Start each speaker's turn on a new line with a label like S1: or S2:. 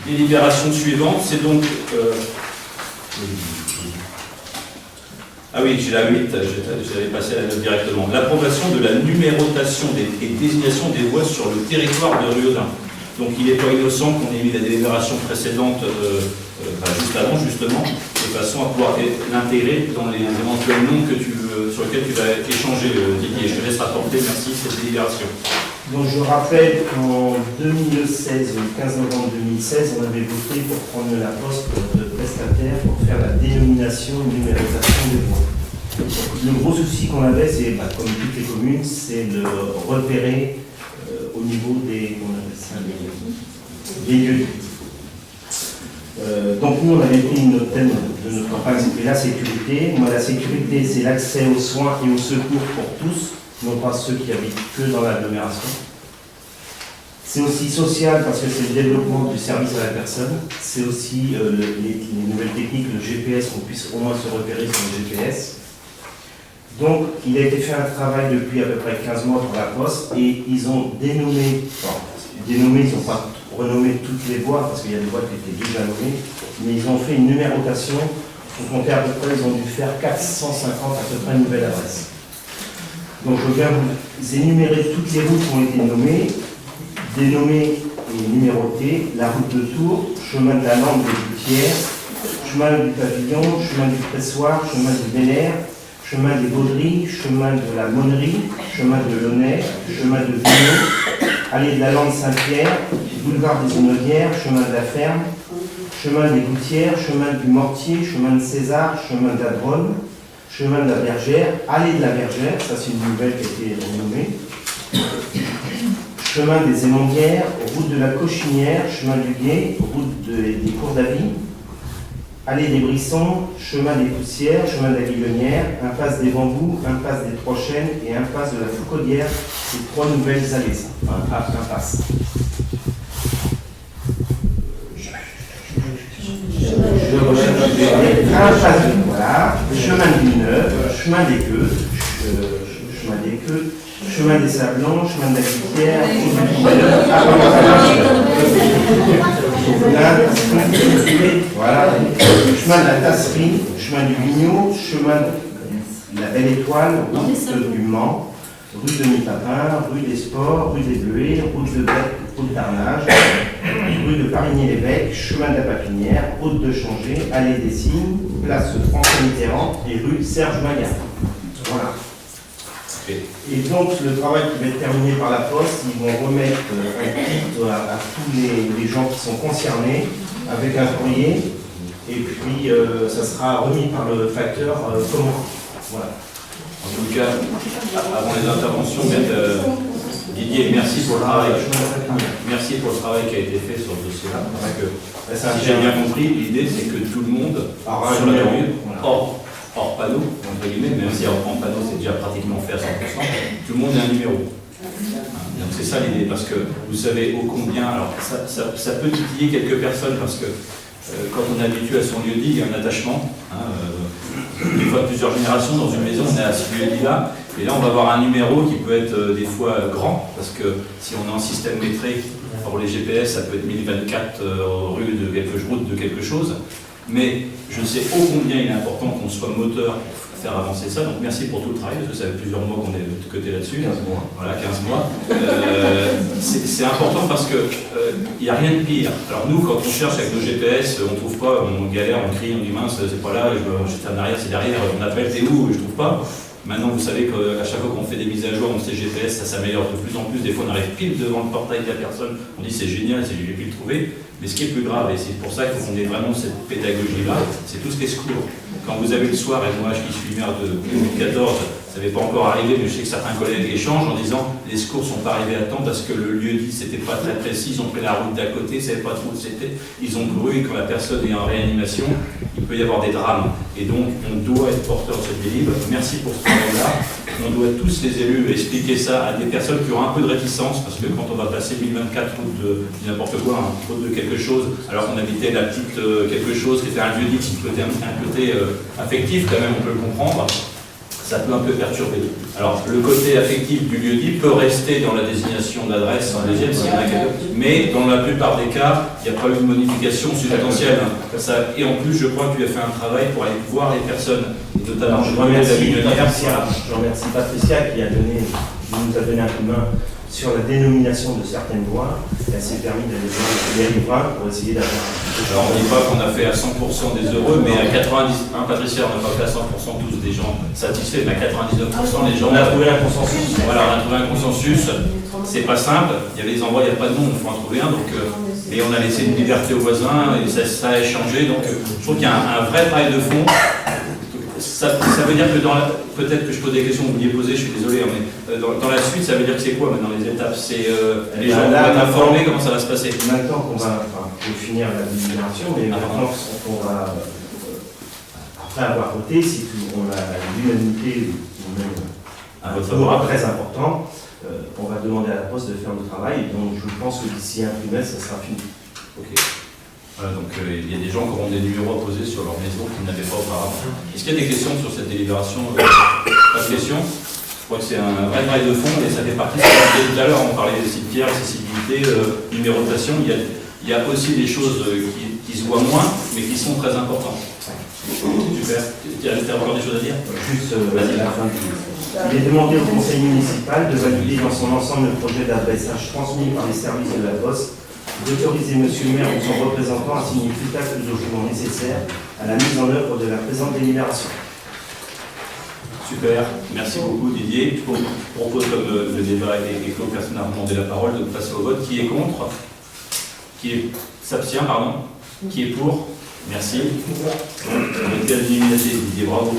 S1: Délibération suivante, c'est donc... Ah oui, j'ai la 8, j'allais passer à la 9 directement. L'approbation de la numérotation et désignation des voies sur le territoire de Riaudin. Donc il n'est pas innocent qu'on ait mis la délibération précédente juste avant, justement, de façon à pouvoir l'intégrer dans les éventuels noms sur lesquels tu vas échanger, Didier. Je te laisse rapporter, merci, cette délibération.
S2: Donc je rappelle qu'en 2016, le 15 novembre 2016, on avait voté pour prendre la poste de prestataire pour faire la dénomination et numérotation des voies. Donc, le gros souci qu'on avait, c'est, comme toutes les communes, c'est de repérer au niveau des lieux. Donc nous, on avait pris notre thème de notre campagne, c'était la sécurité. Moi, la sécurité, c'est l'accès aux soins et aux secours pour tous, non pas ceux qui habitent que dans l'agglomération. C'est aussi social parce que c'est le développement du service à la personne. C'est aussi les nouvelles techniques, le GPS, qu'on puisse au moins se repérer sur le GPS. Donc, il a été fait un travail depuis à peu près 15 mois pour la Poste et ils ont dénommé, ils n'ont pas renommé toutes les voies parce qu'il y a des voies qui étaient déjà nommées, mais ils ont fait une numérotation. Pour compter à peu près, ils ont dû faire 450 à peu près nouvelles adresses. Donc, je viens vous énumérer toutes les routes qui ont été nommées, dénommées et numérotées. La route de Tours, chemin de la Lande des Gouttières, chemin du Pavillon, chemin du Pressoir, chemin du Bélair, chemin des Bauderies, chemin de la Monnerie, chemin de Launay, chemin de Vignon, allée de la Lande Saint-Pierre, boulevard des Honaudières, chemin de la Ferme, chemin des Gouttières, chemin du Mortier, chemin de César, chemin de la Dronne, chemin de la Bergère, allée de la Bergère, ça c'est une nouvelle qui a été renommée, chemin des Émondières, route de la Cochinière, chemin du Guet, route des Cours d'Avis, allée des Brissons, chemin des Poussières, chemin de la Guillonnière, impasse des Bambous, impasse des Trois Chênes et impasse de la Foucaudière. C'est trois nouvelles allées, ça. Enfin, impasse. Voilà, chemin du Neuf, chemin des Queues, chemin des Sablons, chemin de la Guitière, voilà, chemin de la Tasserie, chemin du Vigneault, chemin de la Belle Étoile, route du Mans, rue de Mipapin, rue des Sports, rue des Bleuets, route de Bec, route d'Arnage, rue de Parigny-l'Évêque, chemin de la Papinière, route de Changé, allée des Cygnes, place François Mitterrand et rue Serge Maillard. Voilà. Et donc le travail qui va être terminé par la Poste, ils vont remettre un kit à tous les gens qui sont concernés avec un courrier et puis ça sera remis par le facteur commun. Voilà.
S1: En tout cas, avant les interventions, Didier, merci pour le travail. Merci pour le travail qui a été fait sur ce dossier-là. Si j'ai bien compris, l'idée c'est que tout le monde sur la commune, hors panneau, entre guillemets, même si en panneau c'est déjà pratiquement fait à 100%, tout le monde a un numéro. Donc c'est ça l'idée, parce que vous savez ô combien, alors ça peut titiller quelques personnes, parce que quand on est habitué à son lieu-dit, il y a un attachement. Des fois plusieurs générations dans une maison, on est à ce lieu-dit-là, et là on va avoir un numéro qui peut être des fois grand, parce que si on est en système métré, pour les GPS, ça peut être 1024 rue de route de quelque chose. Mais je sais ô combien il est important qu'on soit moteur pour faire avancer ça. Donc merci pour tout le travail, parce que ça fait plusieurs mois qu'on est de côté là-dessus.
S2: 15 mois.
S1: Voilà, 15 mois. C'est important parce que il n'y a rien de pire. Alors nous, quand on cherche avec nos GPS, on ne trouve pas, on galère, on crie, on dit mince, c'est pas là, j'étais en arrière, c'est derrière, on appelle, t'es où, je trouve pas. Maintenant, vous savez qu'à chaque fois qu'on fait des mises à jour, on sait GPS, ça s'améliore de plus en plus. Des fois, on arrive pile devant le portail de la personne, on dit c'est génial, j'ai pu le trouver. Mais ce qui est plus grave, et c'est pour ça qu'il faut qu'on ait vraiment cette pédagogie-là, c'est tout ce qui est secours. Quand vous avez le soir, et moi qui suis maire de 2014, ça n'avait pas encore arrivé, mais je sais que certains collègues échangent en disant les secours ne sont pas arrivés à temps parce que le lieu dit c'était pas très précis, ils ont pris la route d'à côté, ils ne savaient pas trop où c'était, ils ont couru, et quand la personne est en réanimation, il peut y avoir des drames. Et donc on doit être porteur de cette délivre. Merci pour ce travail-là. On doit tous les élus expliquer ça à des personnes qui ont un peu de réticence, parce que quand on va passer 1024 route de n'importe quoi, route de quelque chose, alors qu'on habitait la petite quelque chose qui était un lieu dit qui peut être un côté affectif quand même, on peut le comprendre. ça peut un peu perturber. Alors, le côté affectif du lieu-dit peut rester dans la désignation d'adresse en deuxième, s'il y en a quelques, mais dans la plupart des cas, il n'y a pas eu de modification substantielle. Et en plus, je crois que tu as fait un travail pour aller voir les personnes, notamment
S2: Je remercie Patricia qui nous a donné un coup de main sur la dénomination de certaines voies. Elle s'est permis d'aller voir les riverains pour essayer d'avoir.
S1: Alors, on ne dit pas qu'on a fait à 100% des heureux, mais à 90%, Patricia, on n'a pas fait à 100% tous des gens satisfaits, mais à 99% les gens.
S2: On a trouvé un consensus.
S1: Voilà, on a trouvé un consensus. C'est pas simple. Il y a des endroits, il n'y a pas de nom, il faut en trouver un. Donc, et on a laissé une liberté aux voisins et ça a échangé. Donc, je trouve qu'il y a un vrai travail de fond. Ça veut dire que peut-être que je pose des questions que vous vouliez poser, je suis désolé, hein, mais dans la suite, ça veut dire que c'est quoi maintenant les étapes? C'est les gens vont être informés, comment ça va se passer?
S2: Maintenant qu'on va finir la délibération, mais maintenant qu'on va, après avoir voté, si on a l'unanimité ou même un vote très important, on va demander à la Poste de faire le travail. Donc je pense que d'ici un trimestre, ça sera fini.
S1: Ok. Voilà, donc il y a des gens qui auront des numéros à poser sur leur maison qu'ils n'avaient pas auparavant. Est-ce qu'il y a des questions sur cette délibération? Pas de questions? Je crois que c'est un vrai travail de fond et ça fait partie de ce qu'on disait tout à l'heure. On parlait des cimetières, accessibilité, numérotation. Il y a aussi des choses qui se voient moins, mais qui sont très importantes. Super. Tu as encore des choses à dire?
S2: Juste à la fin du jour. Il est demandé au conseil municipal de valider dans son ensemble le projet d'adressage transmis par les services de la Poste, d'autoriser M. le maire ou son représentant à signer tout acte de document nécessaire à la mise en œuvre de la présente délibération.
S1: Super, merci beaucoup Didier. Je propose, comme le débat est clos, personne n'a demandé la parole, de passer au vote. Qui est contre? Qui s'abstient, pardon? Qui est pour? Merci. On a été à l'unanimité, Didier, bravo.